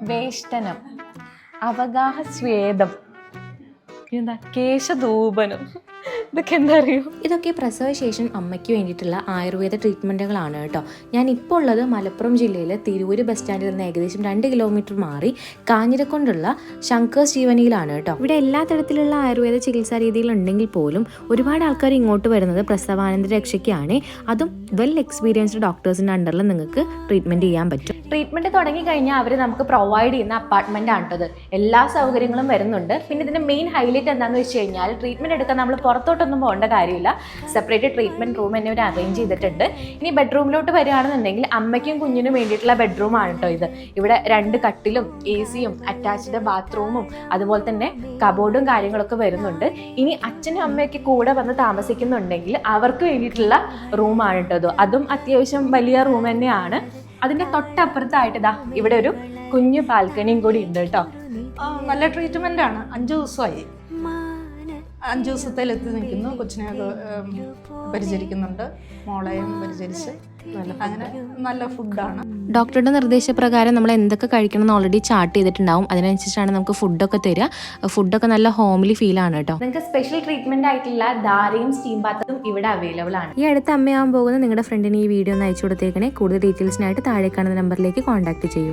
വേഷ്ടനം, അവഗാഹ സ്വേദം, എന്താ കേശധൂപനം, ഇതൊക്കെ എന്താ അറിയോ? ഇതൊക്കെ പ്രസവശേഷം അമ്മയ്ക്ക് വേണ്ടിയിട്ടുള്ള ആയുർവേദ ട്രീറ്റ്മെൻറ്റുകളാണ് കേട്ടോ. ഞാൻ ഇപ്പോൾ ഉള്ളത് മലപ്പുറം ജില്ലയിലെ തിരൂര് ബസ് സ്റ്റാൻഡിൽ നിന്ന് ഏകദേശം 2 കിലോമീറ്റർ മാറി കാഞ്ഞിരക്കൊണ്ടുള്ള ശങ്കേഴ്സ് ജീവനിയിലാണ് കേട്ടോ. ഇവിടെ എല്ലാ തരത്തിലുള്ള ആയുർവേദ ചികിത്സാ രീതികളുണ്ടെങ്കിൽ പോലും ഒരുപാട് ആൾക്കാർ ഇങ്ങോട്ട് വരുന്നത് പ്രസവാനന്തര രക്ഷയ്ക്കാണ്. അതും വെൽ എക്സ്പീരിയൻസ്ഡ് ഡോക്ടേഴ്സിൻ്റെ അണ്ടറിൽ നിങ്ങൾക്ക് ട്രീറ്റ്മെൻറ്റ് ചെയ്യാൻ പറ്റും. ട്രീറ്റ്മെൻറ്റ് തുടങ്ങി കഴിഞ്ഞാൽ അവർ നമുക്ക് പ്രൊവൈഡ് ചെയ്യുന്ന അപ്പാർട്ട്മെൻ്റ് ആണിട്ടത്. എല്ലാ സൗകര്യങ്ങളും വരുന്നുണ്ട്. പിന്നെ ഇതിൻ്റെ മെയിൻ ഹൈലൈറ്റ് എന്താണെന്ന് വെച്ച് കഴിഞ്ഞാൽ ട്രീറ്റ്മെൻറ്റ് എടുക്കാൻ നമ്മൾ പുറത്തോട്ടൊന്നും പോകേണ്ട കാര്യമില്ല. സെപ്പറേറ്റ് ട്രീറ്റ്മെൻറ്റ് റൂം തന്നെ ഇവർ അറേഞ്ച് ചെയ്തിട്ടുണ്ട്. ഇനി ബെഡ്റൂമിലോട്ട് വരികയാണെന്നുണ്ടെങ്കിൽ അമ്മയ്ക്കും കുഞ്ഞിനും വേണ്ടിയിട്ടുള്ള ബെഡ്റൂമാണ് കേട്ടോ ഇത്. ഇവിടെ 2 കട്ടിലും AC-യും അറ്റാച്ച്ഡ് ബാത്റൂമും അതുപോലെ തന്നെ കബോർഡും കാര്യങ്ങളൊക്കെ വരുന്നുണ്ട്. ഇനി അച്ഛനും അമ്മയൊക്കെ കൂടെ വന്ന് താമസിക്കുന്നുണ്ടെങ്കിൽ അവർക്ക് വേണ്ടിയിട്ടുള്ള റൂമാണ് കേട്ടോ. അതും അത്യാവശ്യം വലിയ റൂം തന്നെയാണ്. അതിൻ്റെ തൊട്ടപ്പുറത്തായിട്ട് ഇതാ ഇവിടെ ഒരു കുഞ്ഞു ബാൽക്കണിയും കൂടി ഉണ്ട് കേട്ടോ. നല്ല ട്രീറ്റ്മെൻ്റ് ആണ്. 5 ദിവസമായി. 5 ദിവസത്തിൽ എത്തി നിൽക്കുന്നു. കൊച്ചിനെയൊക്കെ പരിചരിക്കുന്നുണ്ട്, മോളെയും പരിചരിച്ച് അങ്ങനെ നല്ല ഫുഡാണ്. ഡോക്ടറുടെ നിർദ്ദേശപ്രകാരം നമ്മൾ എന്തൊക്കെ കഴിക്കണം എന്ന് ഓൾറെഡി ചാർട്ട് ചെയ്തിട്ടുണ്ടാവും. അതിനനുസരിച്ചാണ് നമുക്ക് ഫുഡൊക്കെ തരിക. ഫുഡൊക്കെ നല്ല ഹോംലി ഫീലാണ് കേട്ടോ. നിങ്ങൾക്ക് സ്പെഷ്യൽ ട്രീറ്റ്മെന്റ് ആയിട്ടുള്ള ധാരയും സ്റ്റീം ബാത്തും ഇവിടെ അവൈലബിൾ ആണ്. ഈ അടുത്ത് അമ്മയാവാൻ പോകുന്ന നിങ്ങളുടെ ഫ്രണ്ടിന് ഈ വീഡിയോ ഒന്ന് അയച്ചു കൊടുത്തേക്കണേ. കൂടുതൽ ഡീറ്റെയിൽസിനായിട്ട് താഴെ കാണുന്ന നമ്പറിലേക്ക് കോൺടാക്ട് ചെയ്യൂ.